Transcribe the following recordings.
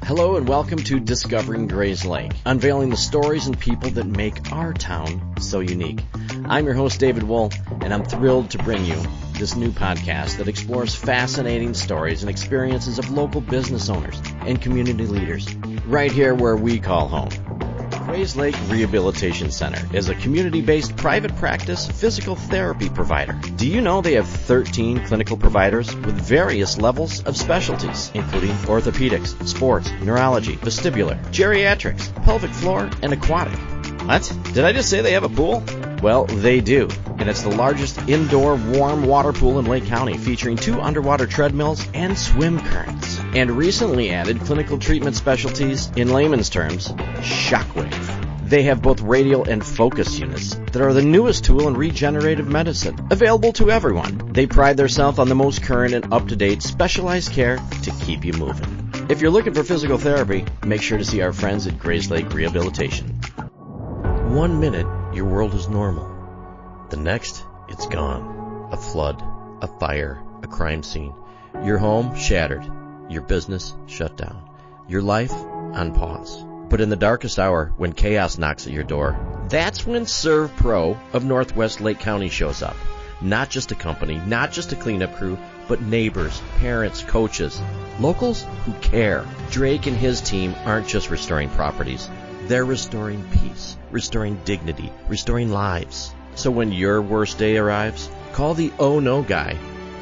Hello and welcome to Discovering Grayslake, unveiling the stories and people that make our town so unique. I'm your host, David Wool, and I'm thrilled to bring you this new podcast that explores fascinating stories and experiences of local business owners and community leaders, right here where we call home. Grayslake Rehabilitation Center is a community-based private practice physical therapy provider. Do you know they have 13 clinical providers with various levels of specialties, including orthopedics, sports, neurology, vestibular, geriatrics, pelvic floor, and aquatic? What? Did I just say they have a pool? Well, they do, and it's the largest indoor warm water pool in Lake County, featuring 2 underwater treadmills and swim currents. And recently added clinical treatment specialties, in layman's terms, shockwave. They have both radial and focus units that are the newest tool in regenerative medicine, available to everyone. They pride themselves on the most current and up-to-date specialized care to keep you moving. If you're looking for physical therapy, make sure to see our friends at Grayslake Rehabilitation. 1 minute, your world is normal. The next, it's gone. A flood, a fire, a crime scene. Your home shattered. Your business shut down. Your life on pause. But in the darkest hour, when chaos knocks at your door, that's when Serve Pro of Northwest Lake County shows up. Not just a company, not just a cleanup crew, but neighbors, parents, coaches, locals who care. Drake and his team aren't just restoring properties. They're restoring peace, restoring dignity, restoring lives. So when your worst day arrives, call the oh no guy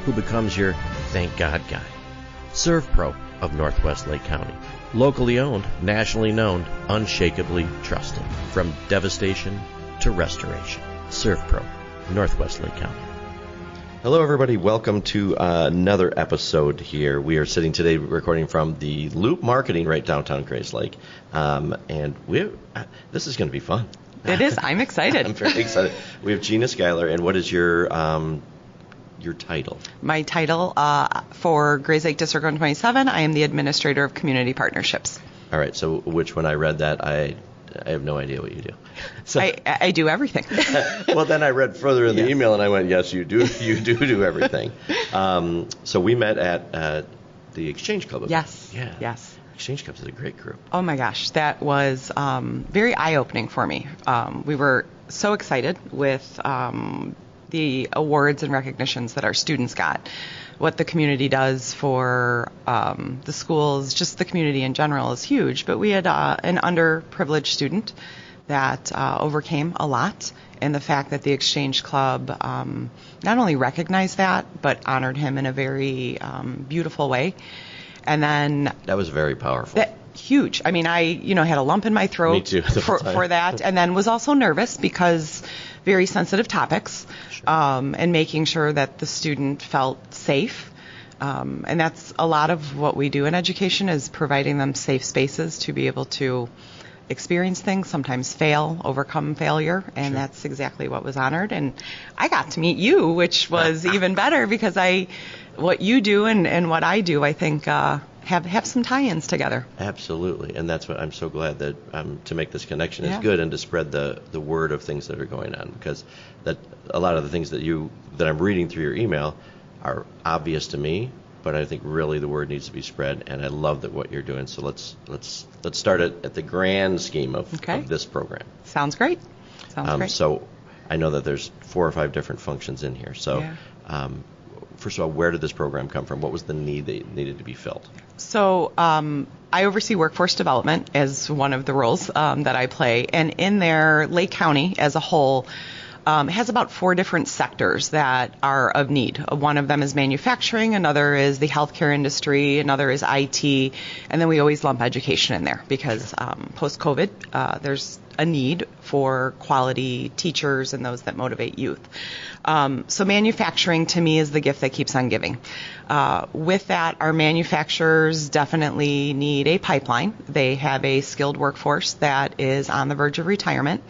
who becomes your thank God guy. Serve Pro of Northwest Lake County. Locally owned, nationally known, unshakably trusted. From devastation to restoration. Serve Pro, Northwest Lake County. Hello, everybody. Welcome to another episode here. We are sitting today recording from the Loop Marketing right downtown Grayslake. And this is going to be fun. It is. I'm excited. I'm very excited. We have Gina, Schuyler, and what is your title? My title for Grayslake District 127, I am the Administrator of Community Partnerships. All right. So which when I read that, I have no idea what you do. So, I do everything. Well, then I read further in the email, and I went, yes, you do. You do everything. So we met at the Exchange Club. Yes. Yeah. Yes. Exchange Club is a great group. Oh, my gosh. That was very eye-opening for me. We were so excited with the awards and recognitions that our students got, what the community does for the schools, just the community in general is huge. But we had an underprivileged student that overcame a lot, and the fact that the Exchange Club not only recognized that, but honored him in a very beautiful way. And then that was very powerful. Huge. I mean, I had a lump in my throat Me too, for that, and then was also nervous because very sensitive topics, sure. And making sure that the student felt safe. And that's a lot of what we do in education, is providing them safe spaces to be able to experience things, sometimes fail, overcome failure, and sure. That's exactly what was honored. And I got to meet you, which was even better, because what you do and what I do, I think have some tie-ins together. Absolutely, and that's what I'm so glad that to make this connection is good, and to spread the word of things that are going on, because that a lot of the things that I'm reading through your email are obvious to me, but I think really the word needs to be spread, and I love that what you're doing. So let's start at the grand scheme of this program. Sounds great. Great. So I know that there's 4 or 5 different functions in here. So first of all, where did this program come from? What was the need that needed to be filled? So I oversee workforce development as one of the roles that I play, and in there, Lake County as a whole has about 4 different sectors that are of need. One of them is manufacturing, another is the healthcare industry, another is IT, and then we always lump education in there because post-COVID, there's a need for quality teachers and those that motivate youth. So manufacturing to me is the gift that keeps on giving. With that, our manufacturers definitely need a pipeline. They have a skilled workforce that is on the verge of retirement.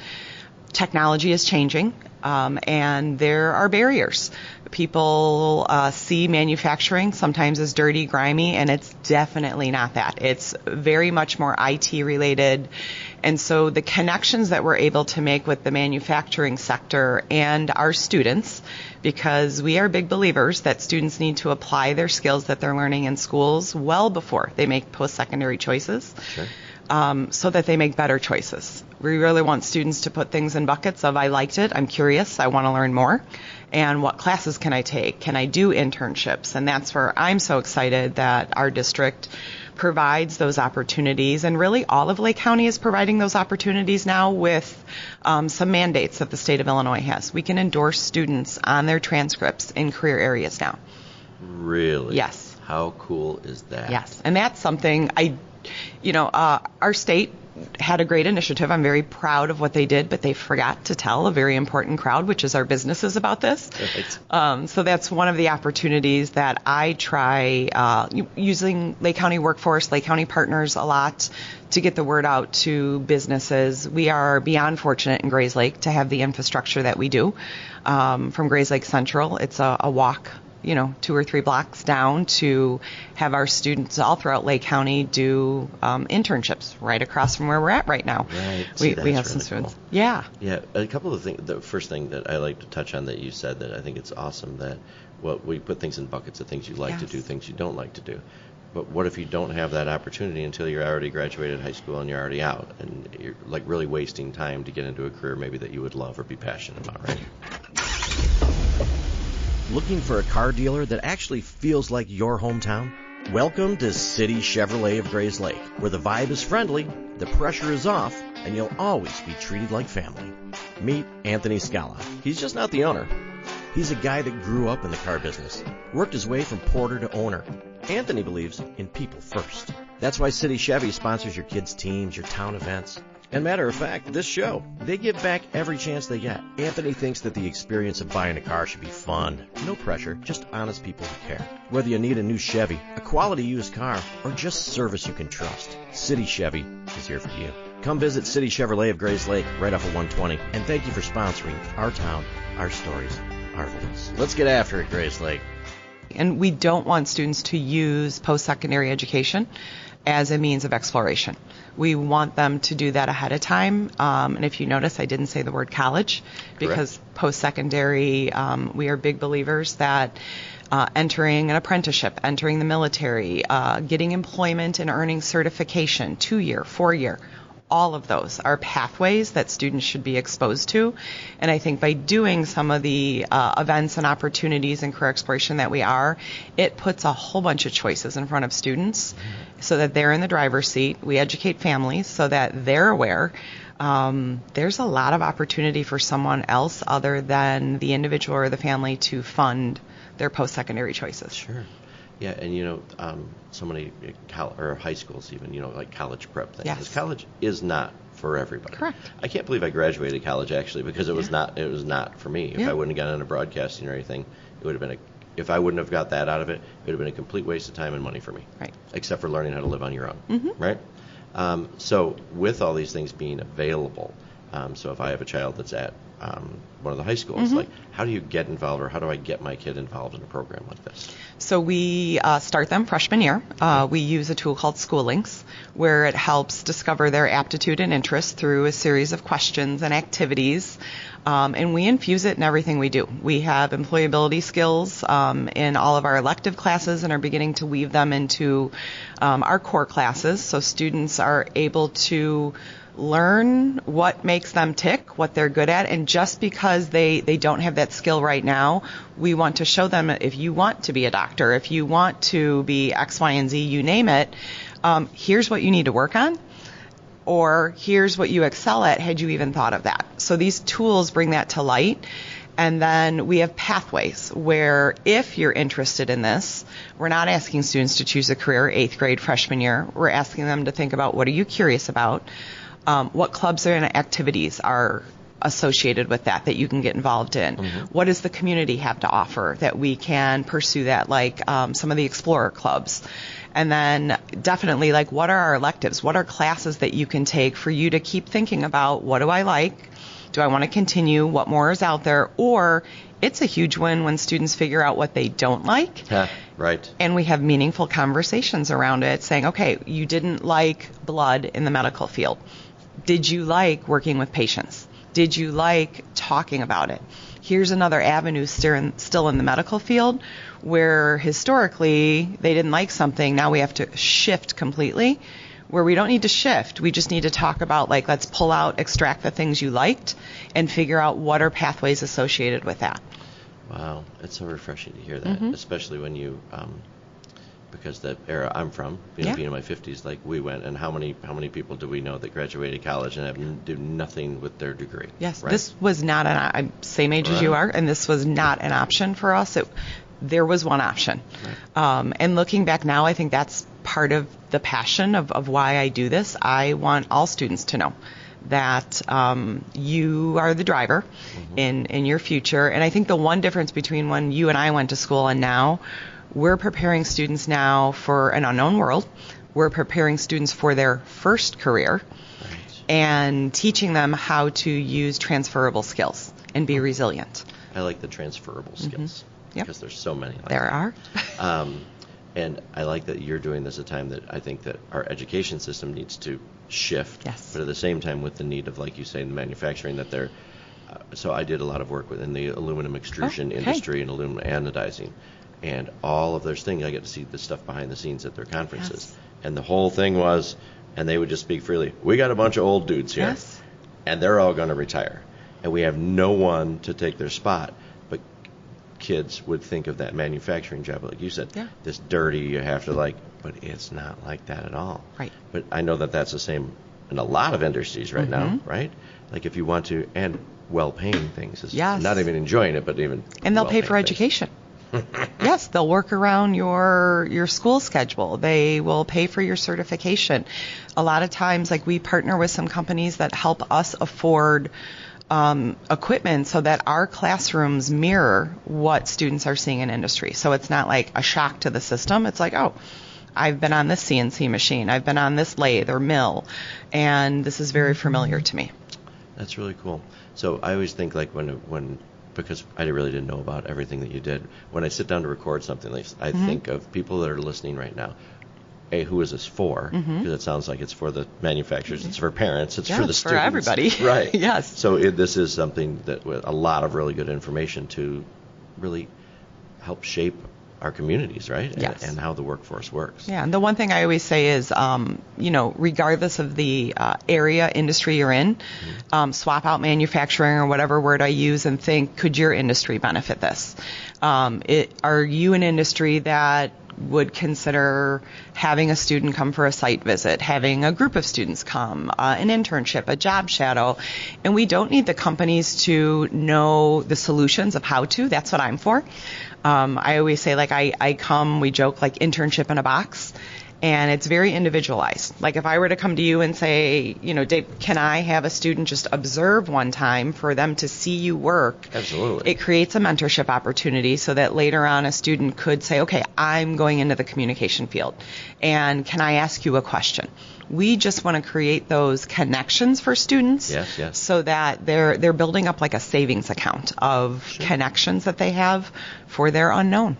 Technology is changing, and there are barriers. People see manufacturing sometimes as dirty, grimy, and it's definitely not that. It's very much more IT related And so the connections that we're able to make with the manufacturing sector and our students, because we are big believers that students need to apply their skills that they're learning in schools well before they make post-secondary choices. Sure. So that they make better choices. We really want students to put things in buckets of I liked it, I'm curious, I want to learn more, and what classes can I take? Can I do internships? And that's where I'm so excited that our district provides those opportunities, and really all of Lake County is providing those opportunities now with some mandates that the state of Illinois has. We can endorse students on their transcripts in career areas now. Really? Yes. How cool is that? Yes, and that's something our state had a great initiative. I'm very proud of what they did, but they forgot to tell a very important crowd, which is our businesses, about this. Right. So that's one of the opportunities that I try using Lake County Workforce, Lake County Partners a lot to get the word out to businesses. We are beyond fortunate in Grayslake to have the infrastructure that we do. From Grayslake Central, it's a walk 2 or 3 blocks down to have our students all throughout Lake County do internships right across from where we're at right now. Right. We have some students. Cool. Yeah. Yeah. A couple of things. The first thing that I like to touch on that you said that I think it's awesome that we put things in buckets of things you like to do, things you don't like to do. But what if you don't have that opportunity until you're already graduated high school and you're already out, and you're like really wasting time to get into a career maybe that you would love or be passionate about, right? Looking for a car dealer that actually feels like your hometown? Welcome to City Chevrolet of Grayslake, where the vibe is friendly, the pressure is off, and you'll always be treated like family. Meet Anthony Scala. He's just not the owner. He's a guy that grew up in the car business, worked his way from porter to owner. Anthony believes in people first. That's why City Chevy sponsors your kids' teams, your town events. And matter of fact, this show, they give back every chance they get. Anthony thinks that the experience of buying a car should be fun. No pressure, just honest people who care. Whether you need a new Chevy, a quality used car, or just service you can trust, City Chevy is here for you. Come visit City Chevrolet of Grayslake right off of 120. And thank you for sponsoring our town, our stories, our voice. Let's get after it, Grayslake. And we don't want students to use post-secondary education as a means of exploration. We want them to do that ahead of time. And if you notice, I didn't say the word college, because post-secondary, we are big believers that entering an apprenticeship, entering the military, getting employment and earning certification, 2-year, 4-year, all of those are pathways that students should be exposed to. And I think by doing some of the events and opportunities and career exploration that we are, it puts a whole bunch of choices in front of students so that they're in the driver's seat. We educate families so that they're aware. There's a lot of opportunity for someone else other than the individual or the family to fund their post-secondary choices. Sure. Yeah, and so many high schools even, like college prep things. Yes. Because college is not for everybody. Correct. I can't believe I graduated college actually, because it was not for me. If I wouldn't have gotten into broadcasting or anything, it would have been if I wouldn't have got that out of it, it would have been a complete waste of time and money for me. Right. Except for learning how to live on your own. Right? So with all these things being available, so if I have a child that's at one of the high schools, like how do you get involved, or how do I get my kid involved in a program like this? So we start them freshman year. We use a tool called School Links, where it helps discover their aptitude and interest through a series of questions and activities. And we infuse it in everything we do. We have employability skills in all of our elective classes and are beginning to weave them into our core classes, so students are able to learn what makes them tick, what they're good at, and just because they don't have that skill right now, we want to show them if you want to be a doctor, if you want to be X, Y, and Z, you name it, here's what you need to work on, or here's what you excel at, had you even thought of that? So these tools bring that to light. And then we have pathways where if you're interested in this, we're not asking students to choose a career 8th grade freshman year. We're asking them to think about what are you curious about, what clubs and activities are associated with that you can get involved in. What does the community have to offer that we can pursue that, like some of the Explorer clubs. And then definitely, like, what are our electives? What are classes that you can take for you to keep thinking about, what do I like? Do I want to continue? What more is out there? Or it's a huge win when students figure out what they don't like. Right. And we have meaningful conversations around it saying, okay, you didn't like blood in the medical field. Did you like working with patients? Did you like talking about it? Here's another avenue still in the medical field where historically they didn't like something. Now we have to shift completely, where we don't need to shift. We just need to talk about, like, let's pull out, extract the things you liked and figure out what are pathways associated with that. Wow, it's so refreshing to hear that, especially when you, because the era I'm from, being in my 50s, like we went, and how many people do we know that graduated college and do nothing with their degree? Yes, right? This was not I'm same age as you are, and this was not an option for us. There was one option. Right. And looking back now, I think that's part of the passion of why I do this. I want all students to know that you are the driver in your future. And I think the one difference between when you and I went to school and now, we're preparing students now for an unknown world. We're preparing students for their first career and teaching them how to use transferable skills and be resilient. I like the transferable skills because there's so many. Like there are. And I like that you're doing this at a time that I think that our education system needs to shift. Yes. But at the same time, with the need of, like you say, in manufacturing, that they're. So I did a lot of work within the aluminum extrusion industry and aluminum anodizing. And all of their things, I get to see the stuff behind the scenes at their conferences. Yes. And the whole thing was, and they would just speak freely, we got a bunch of old dudes here, and they're all going to retire. And we have no one to take their spot. But kids would think of that manufacturing job, like you said, this dirty, you have to but it's not like that at all. Right. But I know that that's the same in a lot of industries right now, right? Like if you want to, and well-paying things, is not even enjoying it, but even and they'll pay for education. Yes, they'll work around your school schedule. They will pay for your certification. A lot of times, like, we partner with some companies that help us afford equipment so that our classrooms mirror what students are seeing in industry. So it's not like a shock to the system. It's like, oh, I've been on this CNC machine. I've been on this lathe or mill, and this is very familiar to me. That's really cool. So I always think, like, when because I really didn't know about everything that you did. When I sit down to record something, like, I think of people that are listening right now. A, who is this for? Because it sounds like it's for the manufacturers, it's for parents, it's for the students. For everybody. Right. Yes. So this is something that with a lot of really good information to really help shape our communities, right? Yes. And how the workforce works. Yeah, and the one thing I always say is, regardless of the area, industry you're in, swap out manufacturing or whatever word I use and think, could your industry benefit this? Are you an industry that would consider having a student come for a site visit, having a group of students come, an internship, a job shadow? And we don't need the companies to know the solutions of how to. That's what I'm for. I always say, like, I come, we joke, like, internship in a box, and it's very individualized. Like, if I were to come to you and say, Dave, can I have a student just observe one time for them to see you work? Absolutely. It creates a mentorship opportunity so that later on a student could say, okay, I'm going into the communication field, and can I ask you a question? We just want to create those connections for students, so that they're building up like a savings account of connections that they have for their unknown.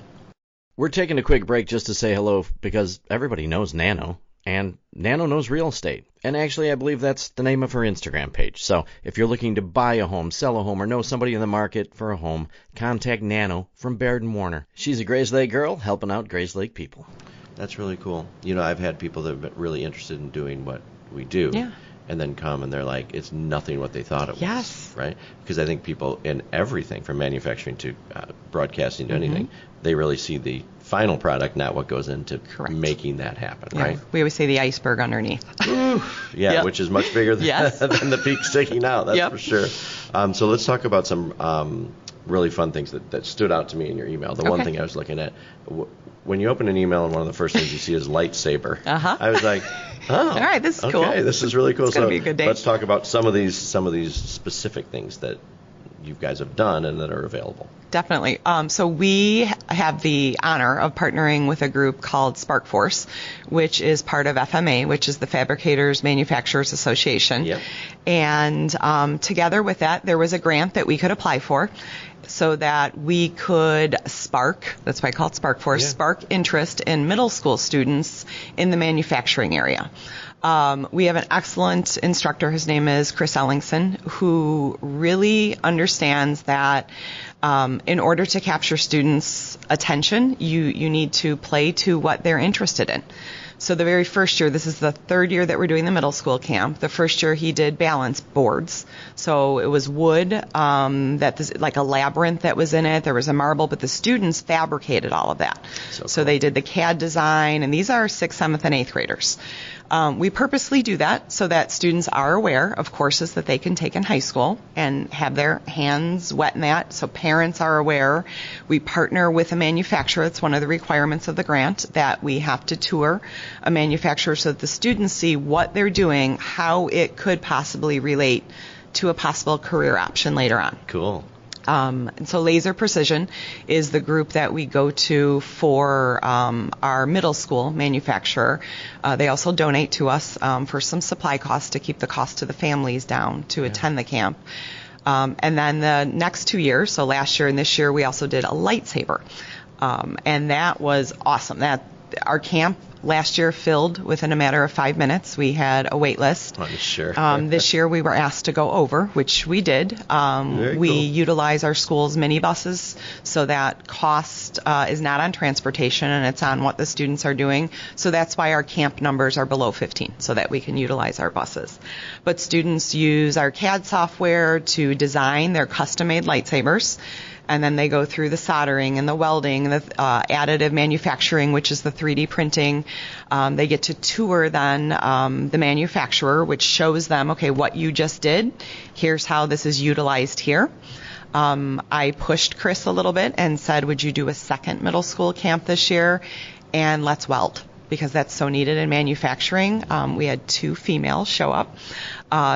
We're taking a quick break just to say hello because everybody knows Nano, and Nano knows real estate. And actually, I believe that's the name of her Instagram page. So if you're looking to buy a home, sell a home, or know somebody in the market for a home, contact Nano from Baird & Warner. She's a Grayslake girl helping out Grayslake people. That's really cool. I've had people that have been really interested in doing what we do. Yeah. And then come and they're like, it's nothing what they thought it was, right? Because I think people in everything from manufacturing to broadcasting to anything, they really see the final product, not what goes into making that happen, right? We always say the iceberg underneath. Which is much bigger than the peak sticking out, that's for sure. So let's talk about some really fun things that stood out to me in your email. The one thing I was looking at, when you open an email and one of the first things you see is lightsaber, I was like, oh, all right, this is cool. Okay, this is really cool. It's going to be a good day. Let's talk about some of these specific things that you guys have done and that are available. Definitely. So we have the honor of partnering with a group called Spark Force, which is part of FMA, which is the Fabricators Manufacturers Association. Yep. And together with that, there was a grant that we could apply for. so that we could spark, that's why I call it Spark Force, spark interest in middle school students in the manufacturing area. We have an excellent instructor. His name is Chris Ellingson, who really understands that in order to capture students' attention, you need to play to what they're interested in. So the very first year, this is the third year that we're doing the middle school camp. The first year he did balance boards. So it was wood, like a labyrinth that was in it. There was a marble, but the students fabricated all of that. So they did the CAD design, and these are 6th, 7th, and 8th graders. We purposely do that so that students are aware of courses that they can take in high school and have their hands wet in that, so parents are aware. We partner with a manufacturer. It's one of the requirements of the grant that we have to tour a manufacturer so that the students see what they're doing, how it could possibly relate to a possible career option later on. Cool. And so Laser Precision is the group that we go to for our middle school manufacturer. They also donate to us for some supply costs to keep the cost to the families down to attend the camp. And then the next 2 years, so last year and this year, we also did a lightsaber. And that was awesome. Our camp last year filled within a matter of 5 minutes. We had a wait list. Oh, sure. This year we were asked to go over, which we did. We utilize our school's minibuses, so that cost is not on transportation and it's on what the students are doing. So that's why our camp numbers are below 15, so that we can utilize our buses. But students use our CAD software to design their custom-made lightsabers. And then they go through the soldering and the welding, the additive manufacturing, which is the 3D printing. They get to tour then the manufacturer, which shows them, okay, what you just did, here's how this is utilized here. I pushed Chris a little bit and said, would you do a second middle school camp this year? And let's weld, because that's so needed in manufacturing. We had 2 females show up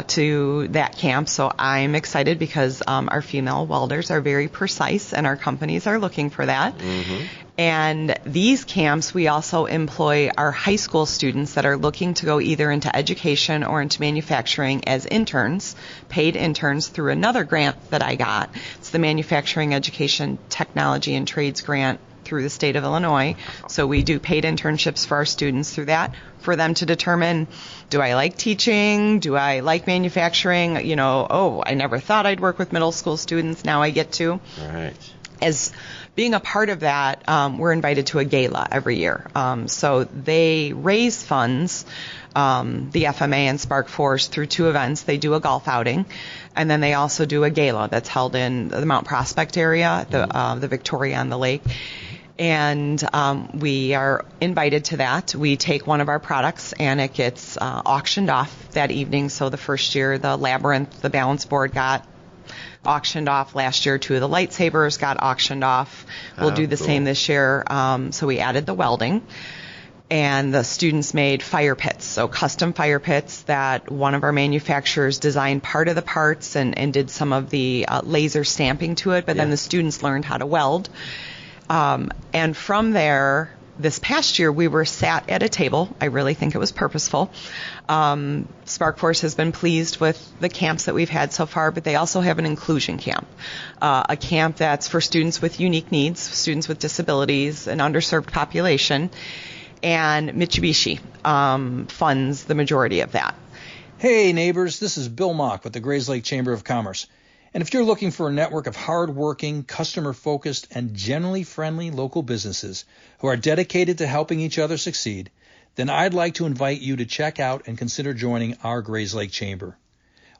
to that camp, so I'm excited because our female welders are very precise and our companies are looking for that. Mm-hmm. And these camps, we also employ our high school students that are looking to go either into education or into manufacturing as interns, paid interns through another grant that I got. It's the Manufacturing Education Technology and Trades Grant through the state of Illinois. So we do paid internships for our students through that, for them to determine, do I like teaching? Do I like manufacturing? I never thought I'd work with middle school students. Now I get to. Right. As being a part of that, we're invited to a gala every year. So they raise funds, the FMA and Spark Force, through 2 events. They do a golf outing, and then they also do a gala that's held in the Mount Prospect area, the Victoria on the Lake. And we are invited to that. We take one of our products, and it gets auctioned off that evening. So the first year, the Labyrinth, the balance board, got auctioned off. Last year, 2 of the lightsabers got auctioned off. We'll do the same this year. So we added the welding. And the students made fire pits, so custom fire pits that one of our manufacturers designed part of the parts and did some of the laser stamping to it, but then the students learned how to weld. And from there, this past year, we were sat at a table. I really think it was purposeful. Spark Force has been pleased with the camps that we've had so far, but they also have an inclusion camp, a camp that's for students with unique needs, students with disabilities, an underserved population, and Mitsubishi funds the majority of that. Hey, neighbors, this is Bill Mock with the Grayslake Chamber of Commerce. And if you're looking for a network of hard-working, customer-focused, and generally friendly local businesses who are dedicated to helping each other succeed, then I'd like to invite you to check out and consider joining our Grayslake Chamber.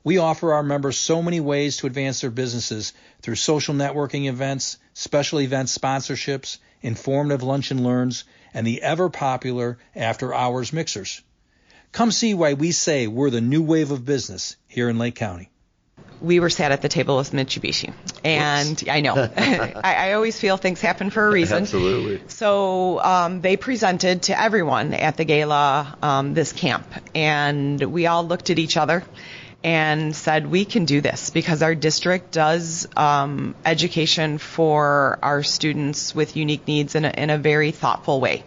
We offer our members so many ways to advance their businesses through social networking events, special event sponsorships, informative lunch and learns, and the ever-popular after-hours mixers. Come see why we say we're the new wave of business here in Lake County. We were sat at the table with Mitsubishi, and I know I always feel things happen for a reason. Absolutely. So they presented to everyone at the gala this camp, and we all looked at each other and said, we can do this because our district does education for our students with unique needs in a very thoughtful way.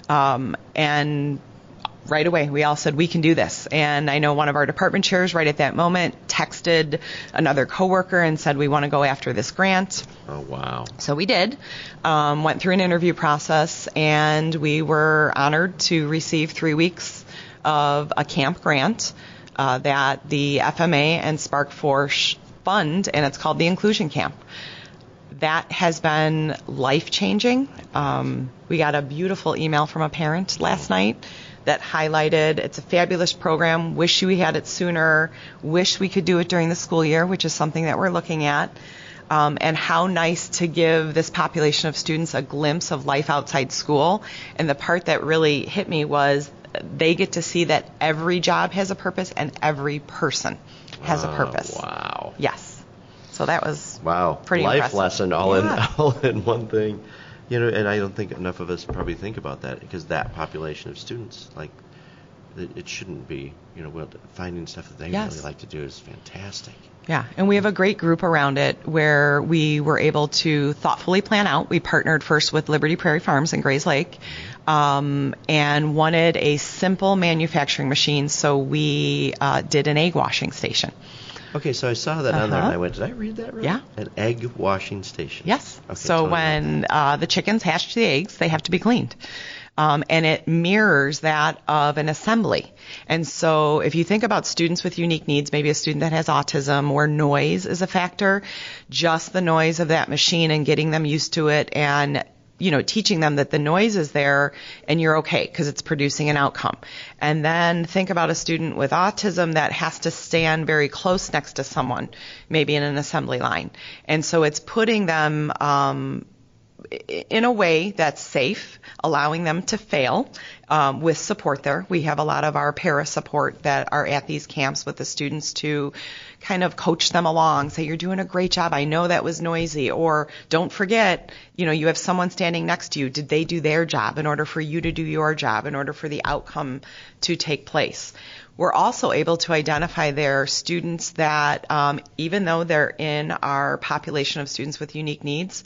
And right away, we all said, we can do this. And I know one of our department chairs right at that moment texted another coworker and said, we want to go after this grant. Oh, wow. So we did, went through an interview process, and we were honored to receive 3 weeks of a camp grant that the FMA and Spark Force fund, and it's called the Inclusion Camp. That has been life-changing. We got a beautiful email from a parent last night that highlighted it's a fabulous program, wish we had it sooner, wish we could do it during the school year, which is something that we're looking at, and how nice to give this population of students a glimpse of life outside school. And the part that really hit me was they get to see that every job has a purpose and every person has a purpose. Wow. Yes. So that was pretty life impressive. lesson all in one thing. And I don't think enough of us probably think about that, because that population of students, like, it shouldn't be, finding stuff that they really like to do is fantastic. Yeah, and we have a great group around it where we were able to thoughtfully plan out. We partnered first with Liberty Prairie Farms in Grayslake and wanted a simple manufacturing machine, so we did an egg washing station. Okay, so I saw that on there, and I went, did I read that right? Yeah. An egg washing station. Yes. Okay, so when the chickens hatch the eggs, they have to be cleaned. And it mirrors that of an assembly. And so if you think about students with unique needs, maybe a student that has autism or noise is a factor, just the noise of that machine and getting them used to it and teaching them that the noise is there and you're okay because it's producing an outcome. And then think about a student with autism that has to stand very close next to someone, maybe in an assembly line. And so it's putting them in a way that's safe, allowing them to fail with support there. We have a lot of our para support that are at these camps with the students to kind of coach them along, say, you're doing a great job. I know that was noisy. Or don't forget, you have someone standing next to you. Did they do their job in order for you to do your job, in order for the outcome to take place? We're also able to identify their students that, even though they're in our population of students with unique needs,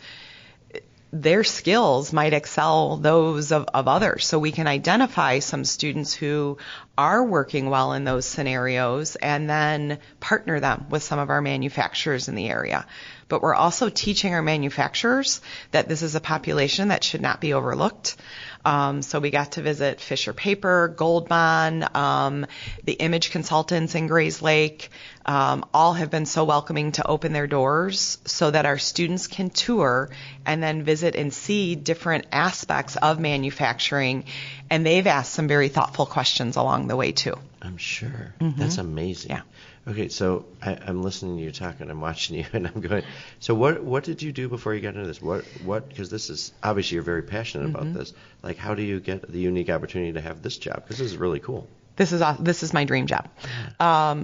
their skills might excel those of others. So we can identify some students who are working well in those scenarios and then partner them with some of our manufacturers in the area. But we're also teaching our manufacturers that this is a population that should not be overlooked. So we got to visit Fisher Paper, Goldbond, the image consultants in Grayslake. All have been so welcoming to open their doors so that our students can tour and then visit and see different aspects of manufacturing. And they've asked some very thoughtful questions along the way, too. I'm sure. Mm-hmm. That's amazing. Yeah. Okay, so I'm listening to you talk, and I'm watching you, and I'm going, so what did you do before you got into this? What? Because this is, obviously you're very passionate about this. Like, how do you get the unique opportunity to have this job? Because this is really cool. This is my dream job.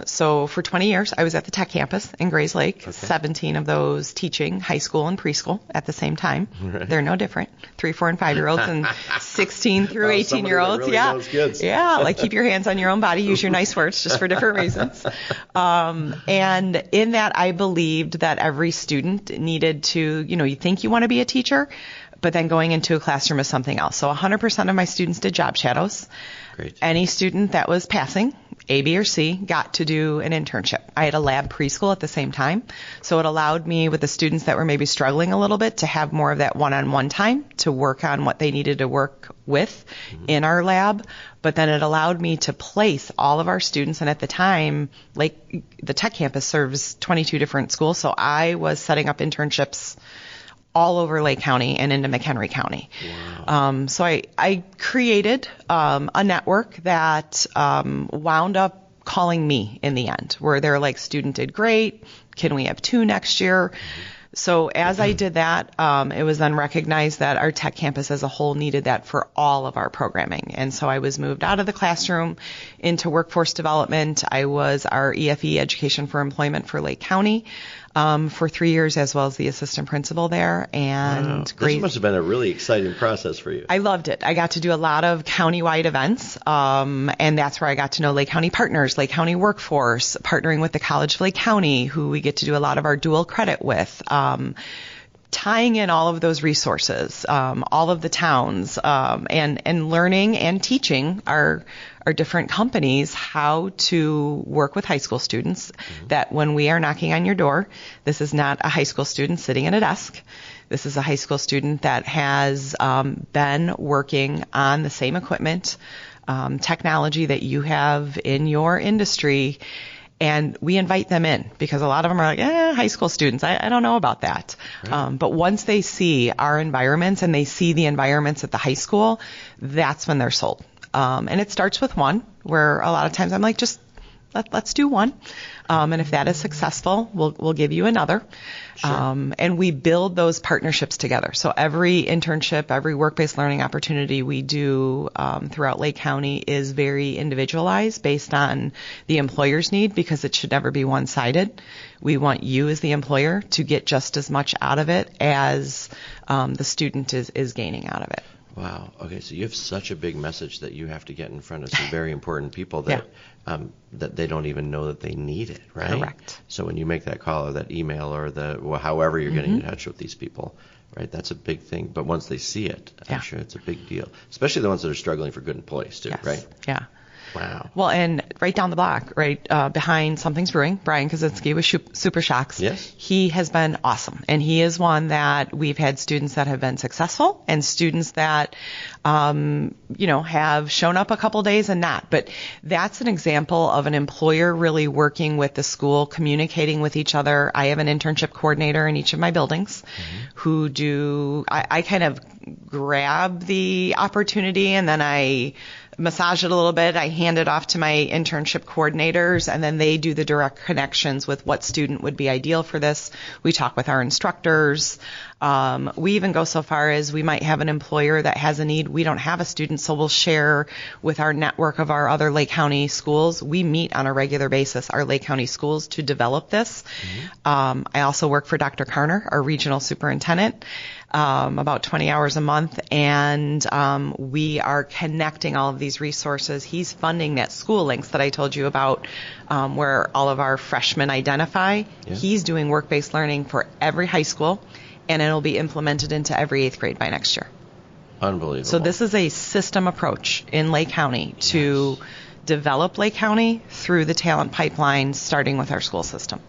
So for 20 years, I was at the tech campus in Grayslake, 17 of those teaching high school and preschool at the same time. Right. They're no different. 3, 4, and 5-year-olds and 16 through 18-year-olds. Really knows kids. Yeah, like keep your hands on your own body, use your nice words just for different reasons. And in that, I believed that every student needed to, you think you want to be a teacher, but then going into a classroom is something else. So 100% of my students did job shadows. Great. Any student that was passing, A, B, or C, got to do an internship. I had a lab preschool at the same time, so it allowed me with the students that were maybe struggling a little bit to have more of that one-on-one time to work on what they needed to work with in our lab. But then it allowed me to place all of our students, and at the time, like the tech campus serves 22 different schools, so I was setting up internships all over Lake County and into McHenry County. Wow. So I created a network that wound up calling me in the end, where they're like, student did great, can we have 2 next year? So as I did that, it was then recognized that our tech campus as a whole needed that for all of our programming. And so I was moved out of the classroom into workforce development. I was our EFE, Education for Employment, for Lake County for 3 years, as well as the assistant principal there. And This must have been a really exciting process for you. I loved it. I got to do a lot of countywide events, and that's where I got to know Lake County Partners, Lake County Workforce, partnering with the College of Lake County, who we get to do a lot of our dual credit with. tying in all of those resources, all of the towns, and learning and teaching our different companies how to work with high school students, that when we are knocking on your door, this is not a high school student sitting at a desk. This is a high school student that has been working on the same equipment, technology that you have in your industry. And we invite them in because a lot of them are like, high school students, I don't know about that. Right. But once they see our environments and they see the environments at the high school, that's when they're sold. And it starts with one, where a lot of times I'm like, just let's do one. And if that is successful, we'll give you another. Sure. And we build those partnerships together. So every internship, every work-based learning opportunity we do throughout Lake County is very individualized based on the employer's need, because it should never be one-sided. We want you as the employer to get just as much out of it as the student is gaining out of it. Wow. Okay, so you have such a big message that you have to get in front of some very important people that that they don't even know that they need it, right? Correct. So when you make that call or that email or however you're getting in touch with these people, right, that's a big thing. But once they see it, I'm sure it's a big deal, especially the ones that are struggling for good employees too, right? Yeah. Wow. Well, and right down the block, right behind Something's Brewing, Brian Kaczynski with Super Shocks. Yes. He has been awesome. And he is one that we've had students that have been successful and students that, have shown up a couple days and not. But that's an example of an employer really working with the school, communicating with each other. I have an internship coordinator in each of my buildings who I kind of grab the opportunity and then I massage it a little bit. I hand it off to my internship coordinators, and then they do the direct connections with what student would be ideal for this. We talk with our instructors. We even go so far as we might have an employer that has a need. We don't have a student, so we'll share with our network of our other Lake County schools. We meet on a regular basis, our Lake County schools, to develop this. I also work for Dr. Karner, our regional superintendent, about 20 hours a month, and we are connecting all of these resources. He's funding that school links that I told you about, where all of our freshmen identify. Yeah. He's doing work-based learning for every high school, and it'll be implemented into every 8th grade by next year. Unbelievable. So this is a system approach in Lake County to develop Lake County through the talent pipeline, starting with our school system.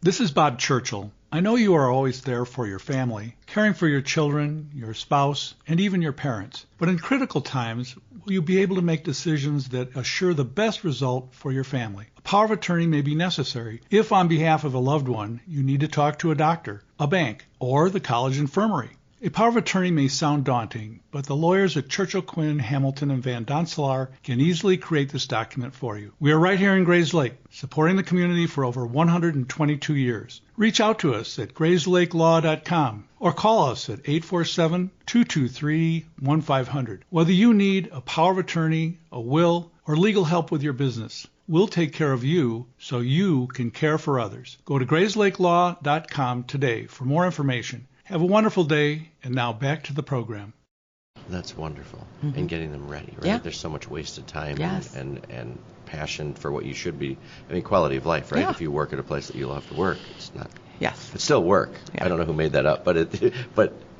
This is Bob Churchill. I know you are always there for your family, caring for your children, your spouse, and even your parents. But in critical times, will you be able to make decisions that assure the best result for your family? A power of attorney may be necessary if, on behalf of a loved one, you need to talk to a doctor, a bank, or the college infirmary. A power of attorney may sound daunting, but the lawyers at Churchill, Quinn, Hamilton, and Van Doncelar can easily create this document for you. We are right here in Grayslake, supporting the community for over 122 years. Reach out to us at grayslakelaw.com or call us at 847-223-1500. Whether you need a power of attorney, a will, or legal help with your business, we'll take care of you so you can care for others. Go to grayslakelaw.com today for more information. Have a wonderful day, and now back to the program. That's wonderful. And getting them ready, right? Yeah. There's so much wasted time Yes. and passion for what you should be. I mean, quality of life, right? Yeah. If you work at a place that you love to work, it's not. Yes. It's still work. Yeah. I don't know who made that up, but it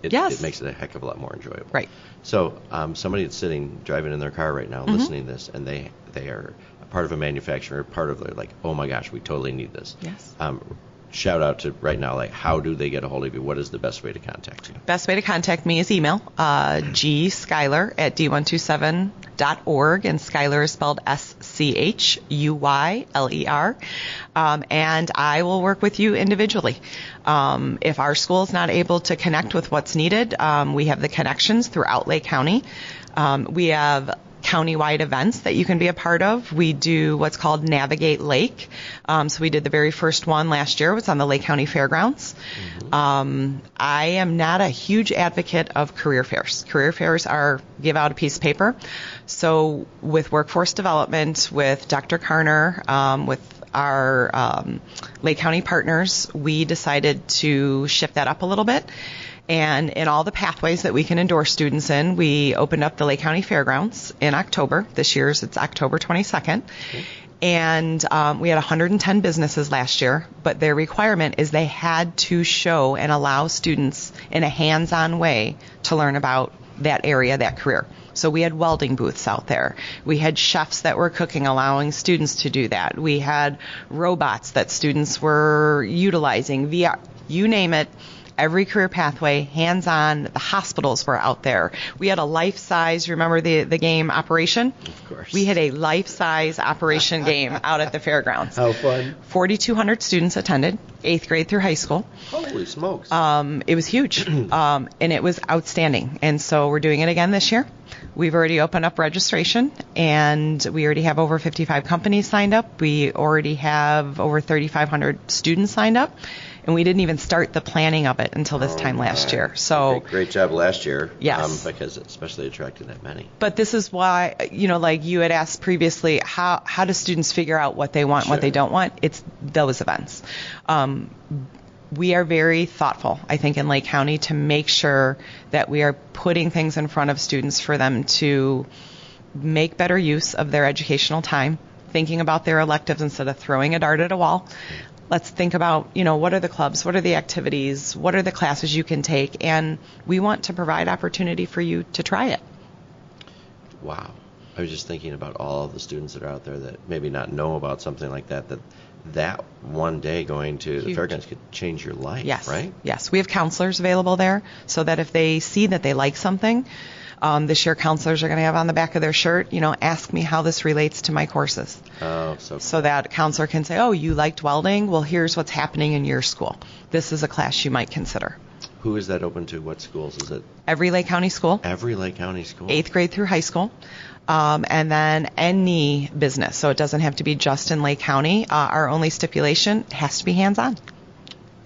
Yes. it makes it a heck of a lot more enjoyable. Right. So somebody that's driving in their car right now, listening to this, and they are a part of a manufacturer, part of their, like, oh my gosh, we totally need this. Yes. Shout out to right now, like, how do they get a hold of you? What is the best way to contact you? Best way to contact me is email, gschuyler@d127.org, and Schuyler is spelled Schuyler, and I will work with you individually. If our school is not able to connect with what's needed, we have the connections throughout Lake County. We have countywide events that you can be a part of. We do what's called Navigate Lake. So we did the very first one last year. It was on the Lake County Fairgrounds. I am not a huge advocate of career fairs. Career fairs give out a piece of paper. So with workforce development, with Dr. Karner, with our Lake County partners, we decided to shift that up a little bit. And in all the pathways that we can endorse students in, we opened up the Lake County Fairgrounds in October. This year's it's October 22nd. And we had 110 businesses last year, but their requirement is they had to show and allow students in a hands-on way to learn about that area, that career. So we had welding booths out there. We had chefs that were cooking, allowing students to do that. We had robots that students were utilizing, VR, you name it. Every career pathway, hands-on. The hospitals were out there. We had a life-size, remember the game Operation? Of course. We had a life-size Operation game out at the fairgrounds. How fun. 4,200 students attended, 8th grade through high school. Holy smokes. It was huge, and it was outstanding. And so we're doing it again this year. We've already opened up registration, and we already have over 55 companies signed up. We already have over 3,500 students signed up. And we didn't even start the planning of it until this time last year. So great job last year. Yes. Because it especially attracted that many. But this is why, like you had asked previously, how do students figure out what they want, what they don't want? It's those events. We are very thoughtful, I think, in Lake County to make sure that we are putting things in front of students for them to make better use of their educational time, thinking about their electives instead of throwing a dart at a wall. Let's think about, what are the clubs, what are the activities, what are the classes you can take, and we want to provide opportunity for you to try it. Wow. I was just thinking about all of the students that are out there that maybe not know about something like that one day going to the fairgrounds could change your life, yes. Right? Yes. We have counselors available there so that if they see that they like something, this year counselors are going to have on the back of their shirt, ask me how this relates to my courses. Oh, so cool. So that counselor can say, oh, you liked welding? Well, here's what's happening in your school. This is a class you might consider. Who is that open to? What schools is it? Every Lake County school. Every Lake County school. 8th grade through high school. And then any business. So it doesn't have to be just in Lake County. Our only stipulation has to be hands-on.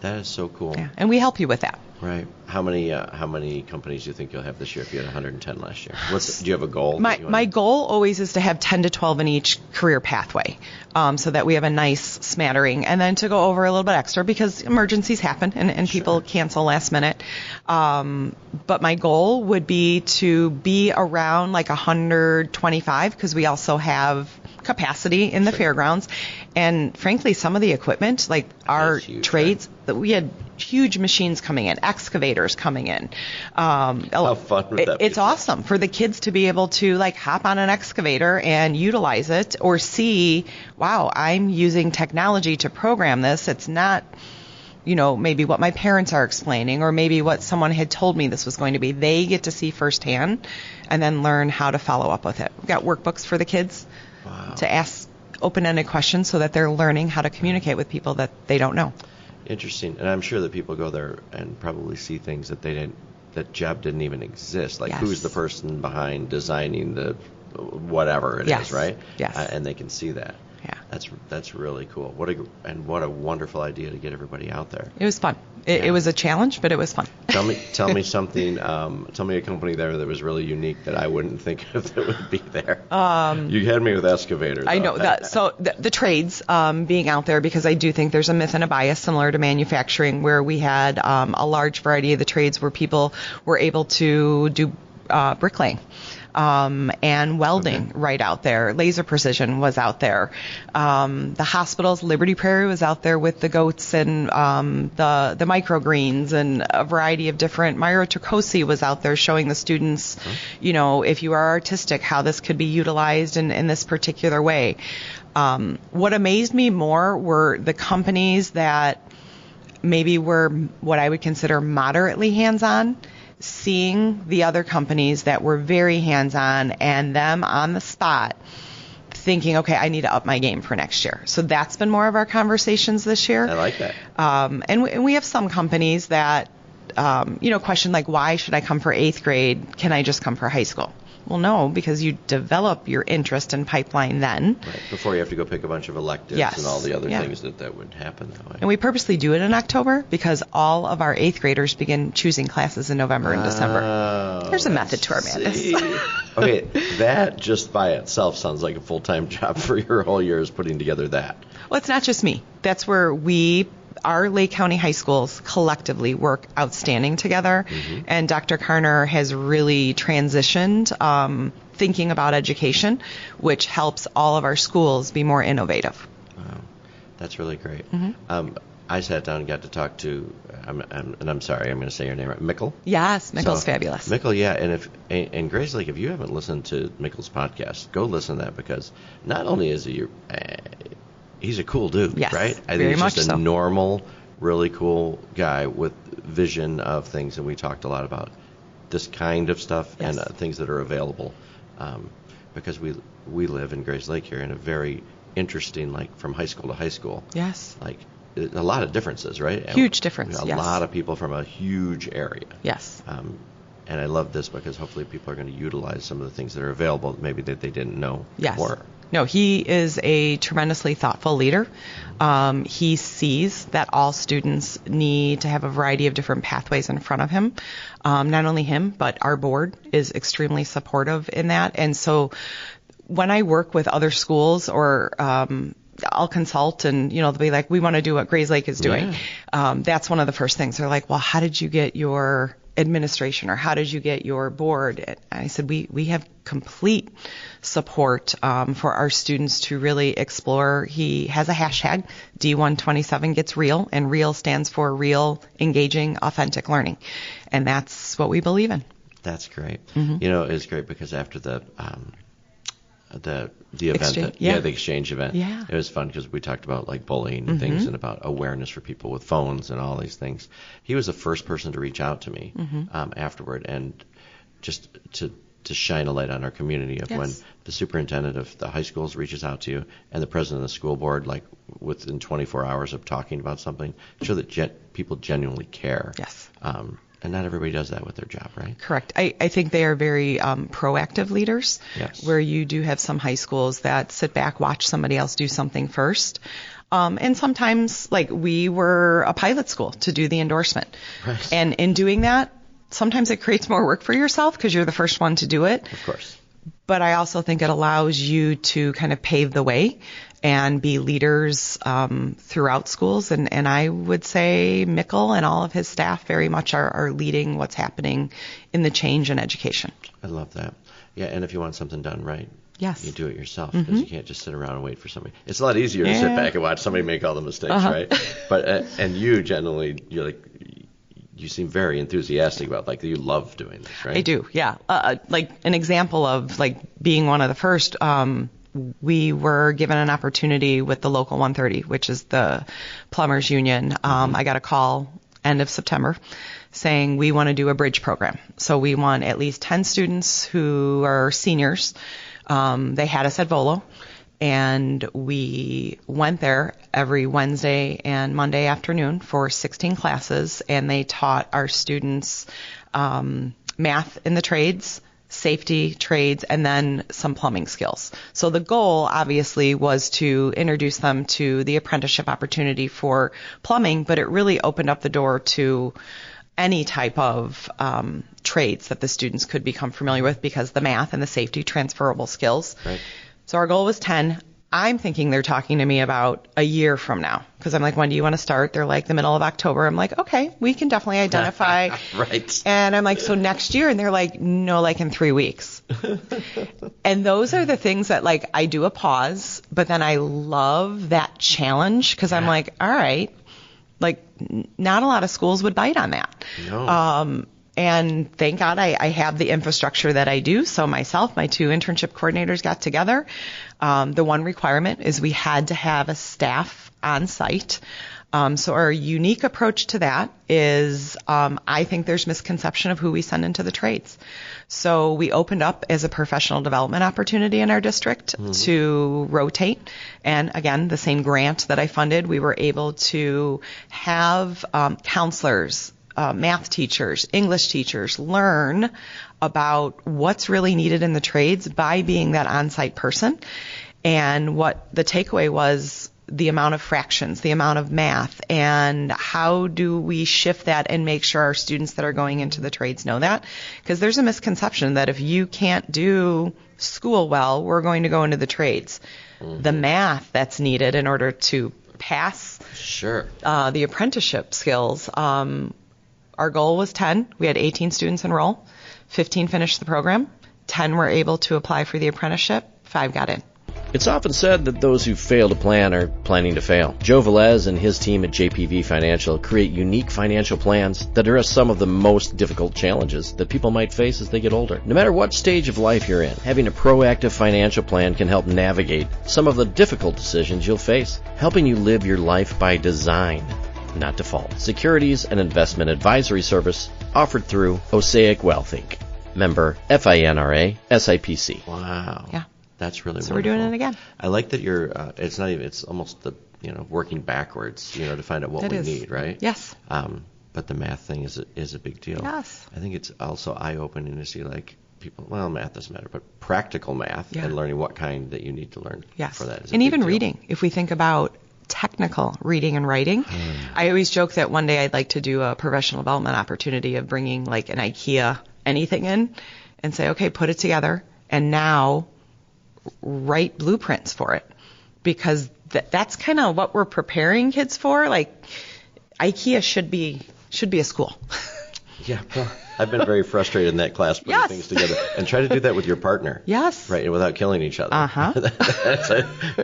That is so cool. Yeah, and we help you with that. Right. How many companies do you think you'll have this year if you had 110 last year? Do you have a goal? My goal always is to have 10 to 12 in each career pathway, so that we have a nice smattering, and then to go over a little bit extra because emergencies happen and people cancel last minute. But my goal would be to be around like 125 because we also have capacity in the fairgrounds, and frankly, some of the equipment, like our trades, that we had huge machines coming in, excavators coming in. How fun would that be? It's awesome for the kids to be able to hop on an excavator and utilize it, or see, wow, I'm using technology to program this. It's not, maybe what my parents are explaining, or maybe what someone had told me this was going to be. They get to see firsthand and then learn how to follow up with it. We've got workbooks for the kids to ask open-ended questions so that they're learning how to communicate with people that they don't know. Interesting. And I'm sure that people go there and probably see things that job didn't even exist. Like who's the person behind designing the whatever it is, right? Yes. And they can see that. Yeah. That's really cool. What a wonderful idea to get everybody out there. It was fun. It was a challenge, but it was fun. Tell me something. Tell me a company there that was really unique that I wouldn't think of that would be there. You had me with excavators. I know that. So the trades being out there, because I do think there's a myth and a bias similar to manufacturing, where we had a large variety of the trades where people were able to do bricklaying. And welding right out there. Laser precision was out there. The hospitals, Liberty Prairie was out there with the goats and the microgreens and a variety of different. Myra Turcosi was out there showing the students, if you are artistic, how this could be utilized in this particular way. What amazed me more were the companies that maybe were what I would consider moderately hands-on, seeing the other companies that were very hands-on and them on the spot thinking, okay, I need to up my game for next year. So that's been more of our conversations this year. I like that. And we have some companies that, question like, why should I come for 8th grade? Can I just come for high school? Well, no, because you develop your interest and pipeline then. Right, before you have to go pick a bunch of electives and all the other things that would happen that way. And we purposely do it in October because all of our 8th graders begin choosing classes in November and December. There's a method to our madness. Okay, that just by itself sounds like a full-time job for your whole year is putting together that. Well, it's not just me. That's where we our Lake County high schools collectively work outstanding together, and Dr. Karner has really transitioned thinking about education, which helps all of our schools be more innovative. Wow, that's really great. I sat down and got to talk to, and I'm sorry, I'm going to say your name right, Mikkel? Yes, Mikkel's fabulous. Mikkel, yeah, and Grayslake, if you haven't listened to Mikkel's podcast, go listen to that, because not only is he's a cool dude, yes, right? I think he's just a normal, really cool guy with vision of things, and we talked a lot about this kind of stuff and things that are available, because we live in Grayslake here in a very interesting, like from high school to high school. Yes. Like a lot of differences, right? Huge difference, A lot of people from a huge area. Yes. And I love this because hopefully people are going to utilize some of the things that are available maybe that they didn't know before. No, he is a tremendously thoughtful leader. He sees that all students need to have a variety of different pathways in front of him. Not only him, but our board is extremely supportive in that. And so when I work with other schools or I'll consult and, they'll be like, we want to do what Grayslake is doing. That's one of the first things. They're like, well, how did you get your administration, or how did you get your board? And I said, we have complete support for our students to really explore. He has a hashtag, D127 Gets Real, and REAL stands for real, engaging, authentic learning. And that's what we believe in. That's great. It's great because after the event, exchange, the exchange event. Yeah. It was fun because we talked about like bullying and things, and about awareness for people with phones and all these things. He was the first person to reach out to me afterward, and just to shine a light on our community of when the superintendent of the high schools reaches out to you and the president of the school board, like within 24 hours of talking about something, show that people genuinely care. Yes. And not everybody does that with their job, right? Correct. I think they are very proactive leaders, where you do have some high schools that sit back, watch somebody else do something first. And sometimes, like, we were a pilot school to do the endorsement. Right. And in doing that, sometimes it creates more work for yourself because you're the first one to do it. Of course. But I also think it allows you to kind of pave the way and be leaders throughout schools. And I would say Mikkel and all of his staff very much are leading what's happening in the change in education. I love that. Yeah, and if you want something done right, yes, you do it yourself, because you can't just sit around and wait for somebody. It's a lot easier to sit back and watch somebody make all the mistakes, right? But and you generally, you seem very enthusiastic about, like, you love doing this, right? I do, yeah. Like an example of like being one of the first, we were given an opportunity with the Local 130, which is the plumbers union. I got a call end of September saying we want to do a bridge program. So we want at least 10 students who are seniors. They had us at Volo, and we went there every Wednesday and Monday afternoon for 16 classes, and they taught our students math in the trades, safety, trades, and then some plumbing skills. So the goal, obviously, was to introduce them to the apprenticeship opportunity for plumbing, but it really opened up the door to any type of trades that the students could become familiar with, because the math and the safety, transferable skills. Right. So our goal was 10. I'm thinking they're talking to me about a year from now, because I'm like, when do you want to start? They're like the middle of October. I'm like, okay, we can definitely identify. Right. And I'm like, so next year? And they're like, no, like in 3 weeks. And those are the things that, like, I do a pause, but then I love that challenge, because I'm like, all right, like, not a lot of schools would bite on that. No. And thank God I have the infrastructure that I do. So myself, my 2 internship coordinators got together. The one requirement is we had to have a staff on site. So our unique approach to that is I think there's misconception of who we send into the trades. So we opened up as a professional development opportunity in our district to rotate. And again, the same grant that I funded, we were able to have counselors, math teachers, English teachers learn about what's really needed in the trades by being that on-site person. And what the takeaway was, the amount of fractions, the amount of math, and how do we shift that and make sure our students that are going into the trades know that? Because there's a misconception that if you can't do school well, we're going to go into the trades. The math that's needed in order to pass Sure. the apprenticeship skills. Our goal was 10. We had 18 students enroll. 15 finished the program. 10 were able to apply for the apprenticeship. 5 got in. It's often said that those who fail to plan are planning to fail. Joe Velez and his team at JPV Financial create unique financial plans that address some of the most difficult challenges that people might face as they get older. No matter what stage of life you're in, having a proactive financial plan can help navigate some of the difficult decisions you'll face, helping you live your life by design, not default. Securities and investment advisory service offered through Osaic Wealth Inc. Member FINRA SIPC. Wow. Yeah. That's really So wonderful. we're doing it again. I like that you're, it's not even, it's almost the, working backwards, to find out what It we is. need, right? Yes. But the math thing is a big deal. Yes. I think it's also eye-opening to see, people, math doesn't matter, but practical math Yeah. and learning what kind that you need to learn Yes. for that is a And big even deal. reading. If we think about technical reading and writing, I always joke that one day I'd like to do a professional development opportunity of bringing like an IKEA anything in and say, okay, put it together and now write blueprints for it, because that's kind of what we're preparing kids for. Like IKEA should be a school. Yeah, well, I've been very frustrated in that class putting Yes. things together. And try to do that with your partner. Yes. Right, without killing each other. Uh-huh.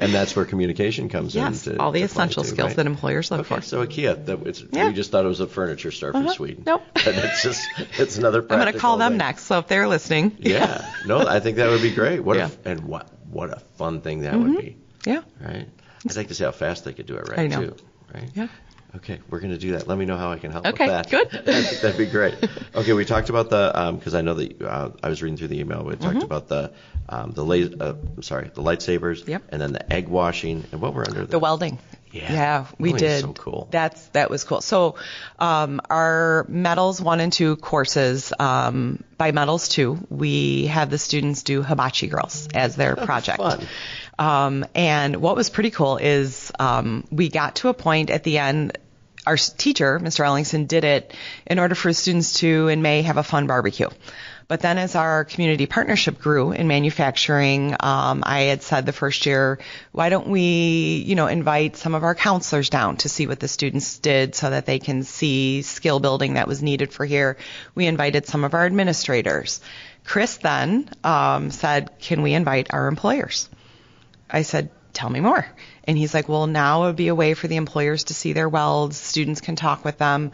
And that's where communication comes in. Yes, all the essential skills right? that employers look Okay, for. so IKEA, Yeah. we just thought it was a furniture store from Sweden. Nope. And it's another practical I'm going to call them thing. next, so if they're listening. Yeah. No, I think that would be great. What Yeah. what a fun thing that would be. Yeah. Right? I'd like to see how fast they could do it right, I know. too. Right? Yeah. Okay, we're going to do that. Let me know how I can help Okay, with that. good. I think that'd be great. Okay, we talked about the because I know that I was reading through the email. We talked about the lightsabers. Yep. And then the egg washing and what we're under The welding. Yeah. we Welding is did. so cool. That was cool. So our Metals 1 and 2 courses, by Metals 2, we had the students do hibachi grills as their project. Fun. And what was pretty cool is we got to a point at the end. Our teacher, Mr. Ellingson, did it in order for students to, in May, have a fun barbecue. But then as our community partnership grew in manufacturing, I had said the first year, why don't we, invite some of our counselors down to see what the students did so that they can see skill building that was needed for here. We invited some of our administrators. Chris then said, can we invite our employers? I said, tell me more. And he's like, well, now it would be a way for the employers to see their welds. Students can talk with them.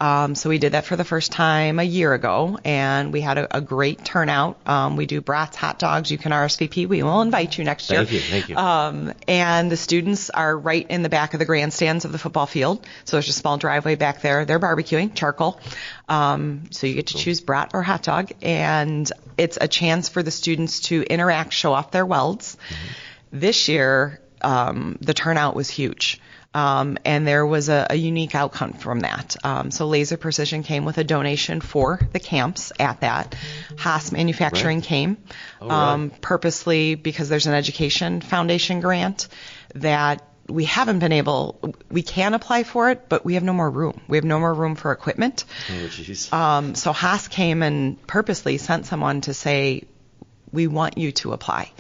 So we did that for the first time a year ago, and we had a great turnout. We do brats, hot dogs. You can RSVP. We will invite you next year. Thank you. And the students are right in the back of the grandstands of the football field. So there's a small driveway back there. They're barbecuing, charcoal. So you get to choose brat or hot dog, and it's a chance for the students to interact, show off their welds. Mm-hmm. This year, the turnout was huge. And there was a unique outcome from that. So Laser Precision came with a donation for the camps at that. Haas Manufacturing came purposely because there's an education foundation grant that we haven't been able, we can apply for it, but we have no more room. We have no more room for equipment. Oh, jeez. So Haas came and purposely sent someone to say, we want you to apply,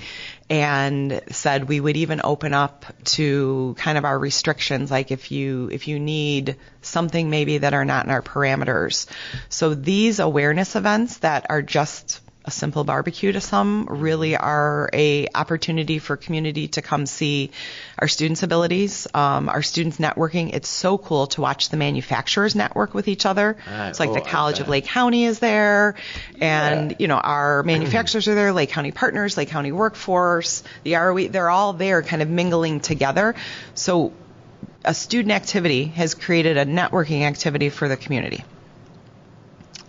and said we would even open up to kind of our restrictions, like if you need something maybe that are not in our parameters. So these awareness events that are just a simple barbecue to some really are a opportunity for community to come see our students' abilities, our students networking. It's so cool to watch the manufacturers network with each other. It's like the College of Lake County is there, and our manufacturers are there, Lake County Partners, Lake County Workforce, the ROE, they're all there kind of mingling together. So a student activity has created a networking activity for the community.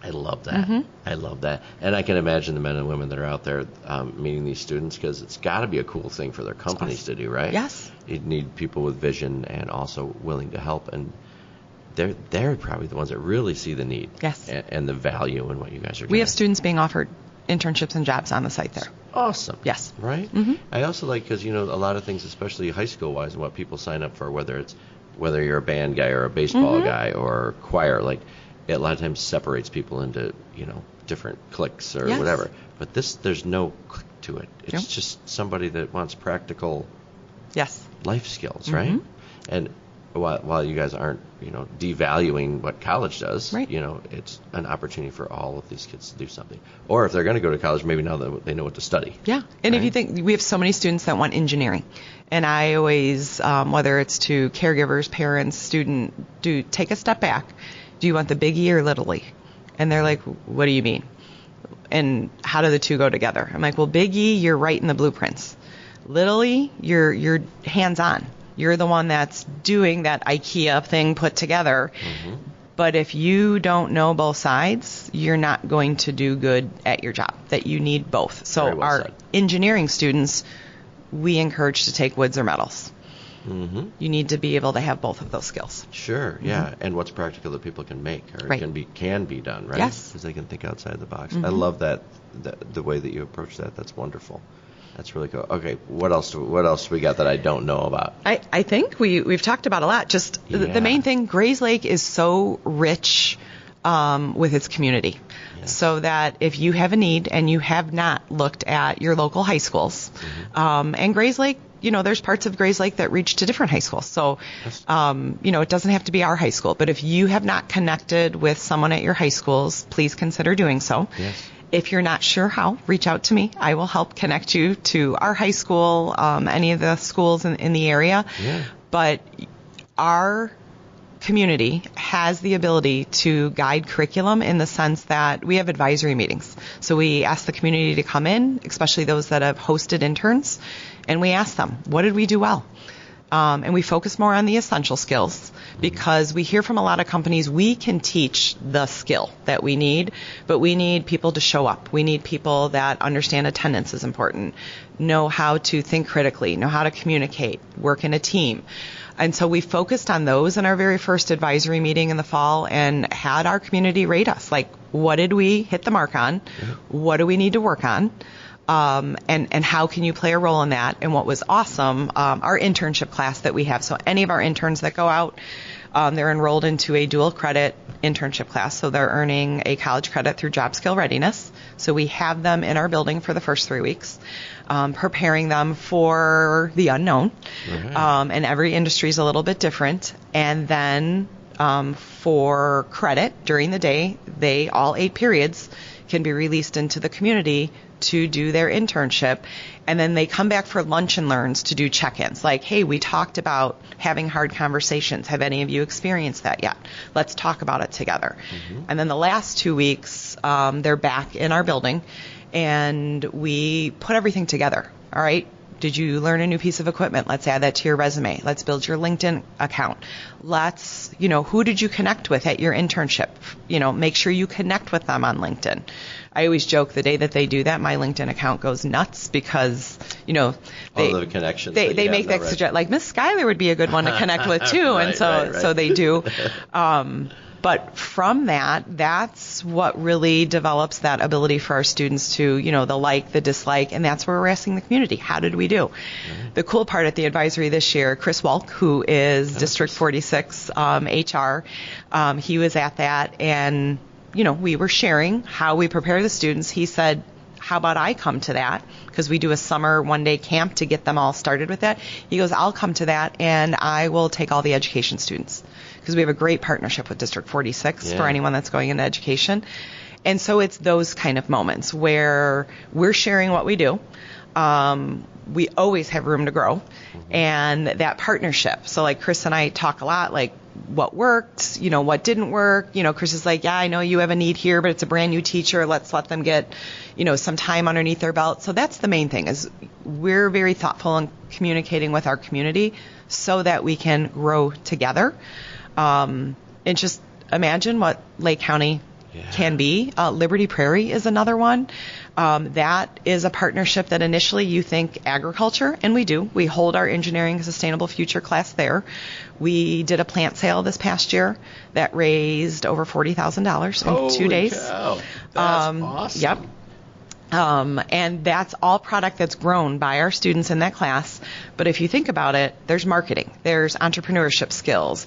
I love that. Mm-hmm. I love that. And I can imagine the men and women that are out there meeting these students, because it's got to be a cool thing for their companies to do, right? Yes. You need people with vision and also willing to help. And they're probably the ones that really see the need. Yes. And the value in what you guys are doing. We have students being offered internships and jobs on the site there. Awesome. Yes. Right? Mm-hmm. I also like, because, a lot of things, especially high school-wise, and what people sign up for, whether you're a band guy or a baseball guy or choir, like, it a lot of times separates people into, different cliques or whatever. But there's no clique to it. It's just somebody that wants practical life skills, right? And while you guys aren't, devaluing what college does, right. It's an opportunity for all of these kids to do something. Or if they're going to go to college, maybe now that they know what to study. Yeah. And if you think, we have so many students that want engineering. And I always, whether it's to caregivers, parents, take a step back. Do you want the Big E or Little E? And they're like, what do you mean? And how do the two go together? I'm like, well, Big E, you're writing the blueprints. Little E, you're hands-on. You're the one that's doing that IKEA thing put together. Mm-hmm. But if you don't know both sides, you're not going to do good at your job. That you need both. So our engineering students, we encourage to take woods or metals. Mm-hmm. You need to be able to have both of those skills. Sure, yeah. Mm-hmm. And what's practical that people can make or right. can be done, right? Yes. Because they can think outside the box. Mm-hmm. I love that the way that you approach that. That's wonderful. That's really cool. Okay, what else do we got that I don't know about? I think we've talked about a lot. Just the main thing, Grayslake is so rich with its community. Yes. So that if you have a need and you have not looked at your local high schools, mm-hmm. And Grayslake, there's parts of Grayslake that reach to different high schools. So, it doesn't have to be our high school. But if you have not connected with someone at your high schools, please consider doing so. Yes. If you're not sure how, reach out to me. I will help connect you to our high school, any of the schools in the area. Yeah. But our community has the ability to guide curriculum in the sense that we have advisory meetings. So we ask the community to come in, especially those that have hosted interns, and we ask them, what did we do well? And we focus more on the essential skills because we hear from a lot of companies we can teach the skill that we need, but we need people to show up. We need people that understand attendance is important, know how to think critically, know how to communicate, work in a team. And so we focused on those in our very first advisory meeting in the fall and had our community rate us. Like, what did we hit the mark on? Yeah. What do we need to work on? And how can you play a role in that? And what was awesome, our internship class that we have. So any of our interns that go out, they're enrolled into a dual credit internship class. So they're earning a college credit through job skill readiness. So we have them in our building for the first 3 weeks, preparing them for the unknown. Mm-hmm. And every industry is a little bit different. And then for credit during the day, all 8 periods can be released into the community to do their internship, and then they come back for lunch and learns to do check-ins. Like, hey, we talked about having hard conversations. Have any of you experienced that yet? Let's talk about it together. Mm-hmm. And then the last 2 weeks, they're back in our building, and we put everything together. All right, did you learn a new piece of equipment? Let's add that to your resume. Let's build your LinkedIn account. Let's, who did you connect with at your internship? Make sure you connect with them on LinkedIn. I always joke the day that they do that, my LinkedIn account goes nuts because, all the connections. They make that suggest, like Miss Schuyler would be a good one to connect with too, right, and so they do. But from that's what really develops that ability for our students to, the like, the dislike, and that's where we're asking the community, how did we do? Mm-hmm. The cool part at the advisory this year, Chris Walk, who is District 46 HR, he was at that, and we were sharing how we prepare the students. He said, how about I come to that? Because we do a summer one-day camp to get them all started with that. He goes, I'll come to that, and I will take all the education students. Because we have a great partnership with District 46 for anyone that's going into education. And so it's those kind of moments where we're sharing what we do. We always have room to grow. And that partnership. So like Chris and I talk a lot, like what worked, what didn't work. Chris is like, yeah, I know you have a need here, but it's a brand new teacher. Let's let them get, some time underneath their belt. So that's the main thing is we're very thoughtful in communicating with our community so that we can grow together. And just imagine what Lake County can be. Liberty Prairie is another one. That is a partnership that initially you think agriculture, and we do. We hold our Engineering Sustainable Future class there. We did a plant sale this past year that raised over $40,000 in 2 days. Cow. That's awesome. Yep. And that's all product that's grown by our students in that class. But if you think about it, there's marketing, there's entrepreneurship skills,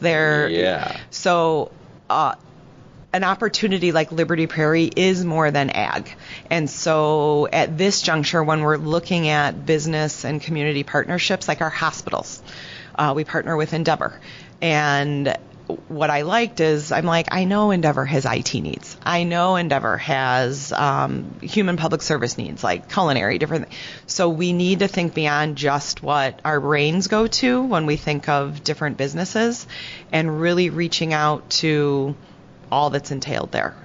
So an opportunity like Liberty Prairie is more than ag. And so at this juncture, when we're looking at business and community partnerships, like our hospitals, we partner with Endeavor. And what I liked is I'm like, I know Endeavor has IT needs. I know Endeavor has human public service needs, like culinary, different. So we need to think beyond just what our brains go to when we think of different businesses, and really reaching out to all that's entailed there.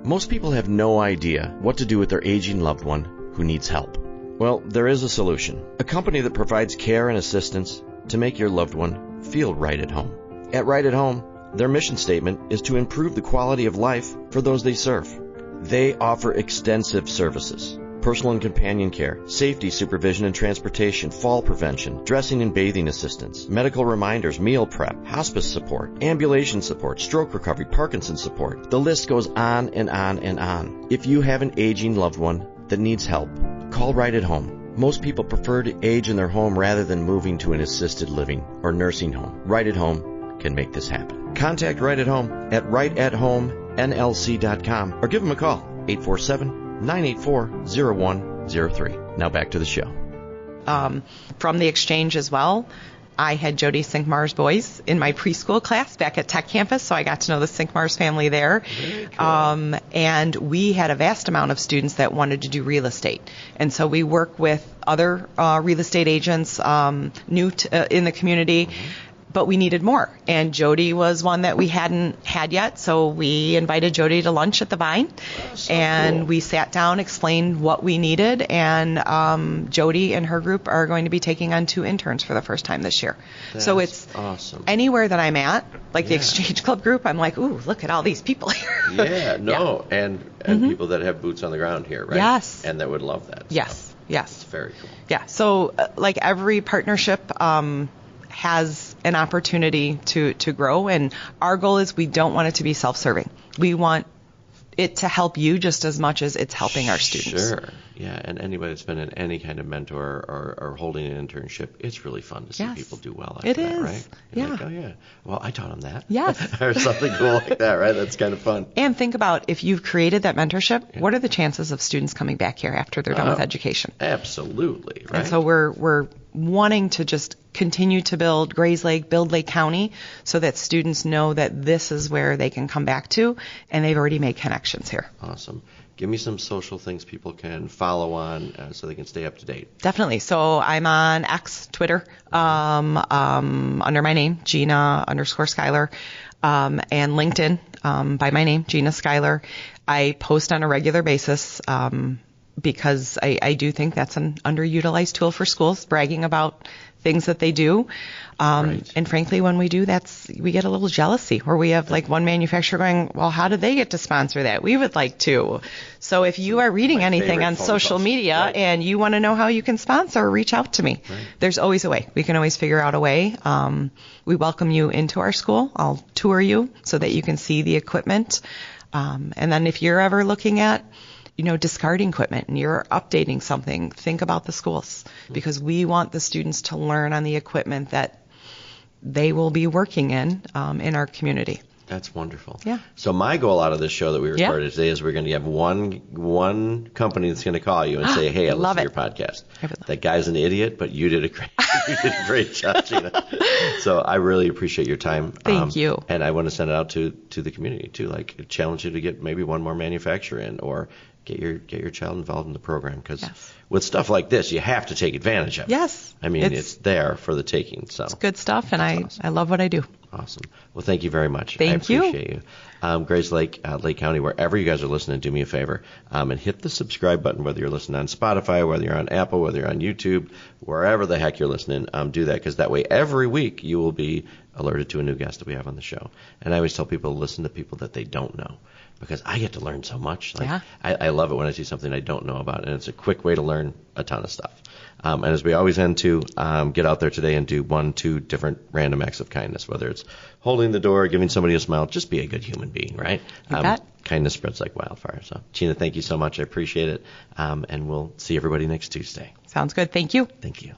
Most people have no idea what to do with their aging loved one who needs help. Well, there is a solution. A company that provides care and assistance to make your loved one feel right at home. At Right at Home, their mission statement is to improve the quality of life for those they serve. They offer extensive services: personal and companion care, safety supervision and transportation, fall prevention, dressing and bathing assistance, medical reminders, meal prep, hospice support, ambulation support, stroke recovery, Parkinson's support. The list goes on and on and on. If you have an aging loved one that needs help, call Right at Home. Most people prefer to age in their home rather than moving to an assisted living or nursing home. Right at Home can make this happen. Contact Right at Home at rightathomenlc.com or give them a call, 847-984-0103. Now back to the show. From the exchange as well, I had Jody Sinkmar's boys in my preschool class back at Tech Campus, so I got to know the Sinkmar's family there. Cool. And we had a vast amount of students that wanted to do real estate. And so we work with other real estate agents new in the community. Mm-hmm. But we needed more. And Jody was one that we hadn't had yet, so we invited Jody to lunch at the Vine. Cool. We sat down, explained what we needed, and Jody and her group are going to be taking on 2 interns for the first time this year. So it's awesome. Anywhere that I'm at, like the Exchange Club group, I'm like, ooh, look at all these people here. And mm-hmm. people that have boots on the ground here, right? Yes. And that would love that. Yes, yes. It's very cool. Yeah, so like every partnership has an opportunity to grow, and our goal is we don't want it to be self-serving. We want it to help you just as much as it's helping our students. Sure. Yeah, and anybody that's been in any kind of mentor or holding an internship, it's really fun to see people do well after that, right? You're like, oh, yeah. Well, I taught them that. Yes. Or something cool like that, right? That's kind of fun. And think about, if you've created that mentorship, what are the chances of students coming back here after they're done with education? Absolutely, right? And so we're wanting to just continue to build Grayslake, build Lake County, so that students know that this is where they can come back to, and they've already made connections here. Awesome. Give me some social things people can follow on so they can stay up to date. Definitely. So I'm on X, Twitter, under my name, Gina _Schuyler, and LinkedIn by my name, Gina Schuyler. I post on a regular basis because I do think that's an underutilized tool for schools, bragging about things that they do. Right. And frankly, when we do, we get a little jealousy, where we have like one manufacturer going, well, how did they get to sponsor that? We would like to. So if you are reading anything on social media and you want to know how you can sponsor, reach out to me. Right. There's always a way. We can always figure out a way. We welcome you into our school. I'll tour you so that you can see the equipment. And then if you're ever looking at discarding equipment and you're updating something, think about the schools, because we want the students to learn on the equipment that they will be working in our community. That's wonderful. Yeah. So my goal out of this show that we recorded today is we're going to have one company that's going to call you and say, hey, I listened to your podcast. That guy's an idiot, but you did a great job, Gina. So I really appreciate your time. Thank you. And I want to send it out to the community too, like challenge you to get maybe one more manufacturer in, or get your child involved in the program, because with stuff like this, you have to take advantage of it. Yes. I mean, it's there for the taking. So it's good stuff, and awesome. I love what I do. Awesome. Well, thank you very much. Thank you. I appreciate you. Grayslake, Lake County, wherever you guys are listening, do me a favor and hit the subscribe button, whether you're listening on Spotify, whether you're on Apple, whether you're on YouTube, wherever the heck you're listening, do that, because that way every week you will be alerted to a new guest that we have on the show. And I always tell people to listen to people that they don't know, because I get to learn so much. I love it when I see something I don't know about, and it's a quick way to learn a ton of stuff. And as we always end to, get out there today and do 1-2 different random acts of kindness, whether it's holding the door, giving somebody a smile, just be a good human being, right? Kindness spreads like wildfire. So, Gina, thank you so much. I appreciate it. And we'll see everybody next Tuesday. Sounds good. Thank you. Thank you.